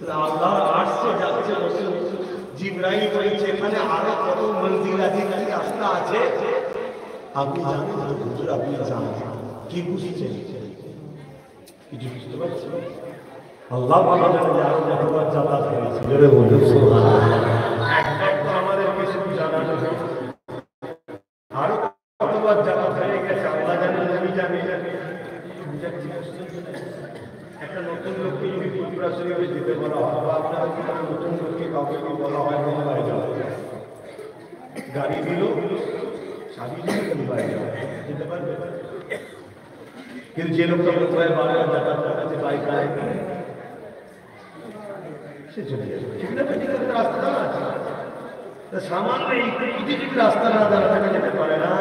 আল্লাহর আরশে যাচ্ছে বসে, জিবরাইল বলছে এখানে আরো কত মঞ্জিল আছে, কি রাস্তা আছে আপনি জানেন? হুজুর আপনি জানেন। কি বুঝছেন? কিছু বুঝতে পারছেন? আল্লাহ ভালো জানে যে আরো কতবার যাতায়াত হয়েছে। জোরে বলুন সুবহানাল্লাহ। একবার তো আমাদের কিছু জানানো হয়েছে, আরো কতবার যাতায়াত হয়ে গেছে আল্লাহ জানে, নবী জানে। একটা নতুন লোককে যদি ত্রিপুরা শরীফে যেতে বলা হয়, বা আপনারা নতুন লোককে কাউকে বলা হয় মুম্বাই যাও, গাড়ি দিল, চাবি দিল, মুম্বাই যাও, যেতে পারবে? কিন্তু যে লোকটা মুম্বাই বারবার যাতায়াত করছে বাইক সে চলে যাবে, ঠিক না? রাস্তা আছে, সামান্য এই রাস্তা না জানা থাকা যেতে পারে না।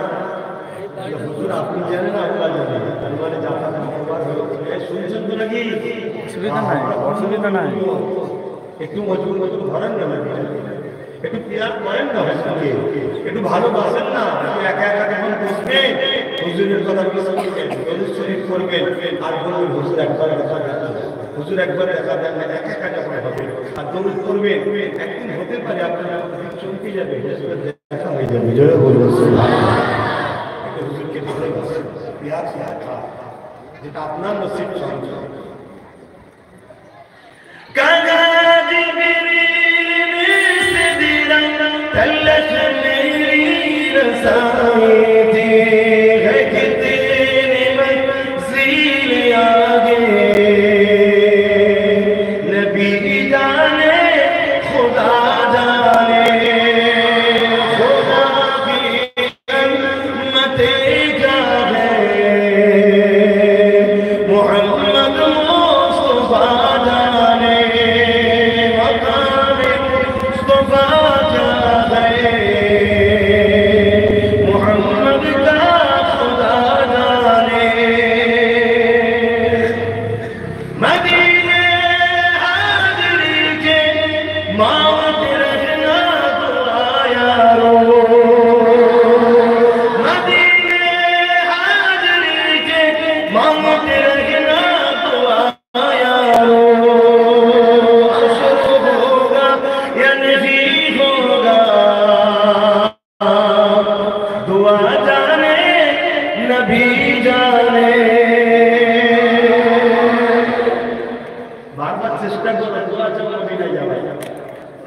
হুজুর আপনি জানেন, আল্লাহ জানেন, তার মানে যাতায়াত কতবার হলো শুনছেন তো নাকি? অসুবিধা নাই, অসুবিধা নাই। একটু মজবুত মজবুত ধরেন না, একটু ক্লিয়ার করেন না, একটু ভালোবাসেন না। একা একা যখন বসবেন হুজুরের কথা মিস করবেন, দরুদ শরীফ করবেন আর বলবেন হুজুর একবার দেখা দেন, হুজুর একবার দেখা দেন না, একা একা যখন হবে আর দরুদ করবেন, একদিন হতে পারে আপনার চমকে যাবে, দেখা হয়ে যাবে। জোরে বলবেন সুবহানাল্লাহ। হুজুরকে দেখে প্যার সে রাখা, যেটা আপনার নসিব সঞ্চয়।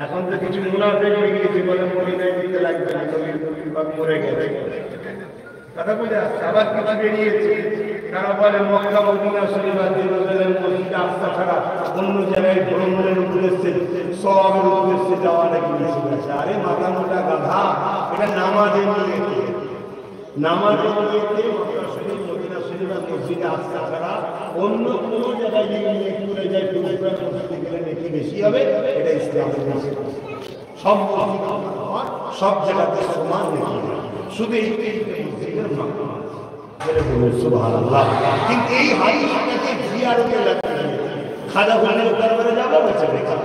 এখন তো কিছু মুনাফিক হয়ে গিয়েছে, বলে মদিনায় দিতে লাগবে না, মরে গেছে কথা বুঝে আসছে। আবার কিছু বেরিয়েছে, তারা বলে মক্কা মদিনা শরীফ আর জেরুজালেম মসজিদে আসা ছাড়া অন্য জায়গায় ভ্রমণের উদ্দেশ্যে সবের উদ্দেশ্যে যাওয়া নাকি নিষেধ আছে। আরে মাথা মোটা গাধা, এটা নামাজের নিয়েছে, নামাজের নিয়েছে মক্কা শরীফ মদিনা শরীফ আর মসজিদে আসা ছাড়া অন্য কোনো জায়গায় যদি নিয়ে ঘুরে যায়, ঘুরে মসজিদে গেলে নাকি বেশি হবে, এটা ইসলামের নিষেধ। সব সব জায়গাতে সমান নাকি, শুধু এই মসজিদের মাধ্যমে সুবহানাল্লাহ। কিন্তু এই হাদিসটাকে জিয়ারতে লাগবে, খাজা হুজুরের দরবারে যাবো বলছে দেখা,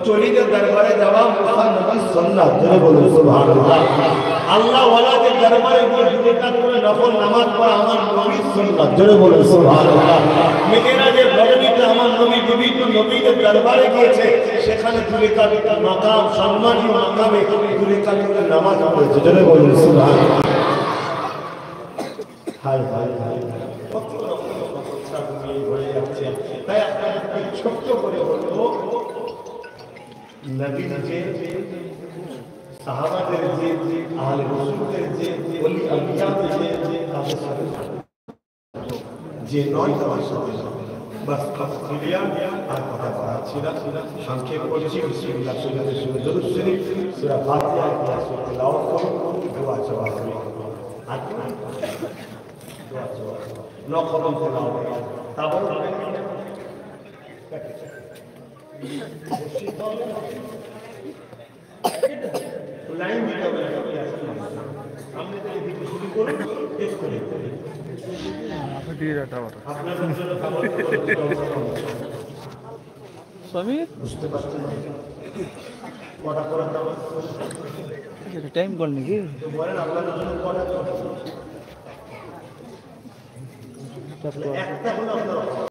চলিদের দরবারে যাওয়া মুসা নবীর সুন্নাত, জোরে বলুন সুবহানাল্লাহ। আল্লাহ ওয়ালাদের দরবারে গিয়ে দুই রাকাত করে নফল নামাজ পড়া আমার নবীর সুন্নাত, জোরে বলুন সুবহানাল্লাহ। মেরাজের ঘটনাতে আমার নবী বিভিন্ন নবীদের দরবারে গিয়েছে, সেখানে দুই রাকাত মাকাম সম্মানীয় মাকামে দুই রাকাত করে নামাজ পড়েছে, জোরে বলুন সুবহানাল্লাহ। হায় হায় হায়, কত রকম সমস্যা হয়ে যাচ্ছে। তাই আপনাদের ছোট্ট করে বলবো, নবীর যে সাহাবাদের যে আহলে রাসূলের যে ওলি আউলিয়াদের যে তাদের সাথে যে নয় তাদের সাথে বাস ক্লিয়ার। আর কথা বলা ছিল সংক্ষেপ করছি, বিসমিল্লাহ সুন্নাতে সুরে দরুদ শরীফ, সূরা ফাতিহা ইয়া সূরা তেলাওয়াত করুন, দোয়া জবাব করুন, আর দোয়া জবাব নকল তেলাওয়াত তারপর লাইন দিতে হবে, সামনে থেকে দিতে শুরু করুন, শেষ করে বুঝতে পারছেন কটা করা টাইম কল নাকি বলেন আপনাদের জন্য কটা একটা হলো আপনার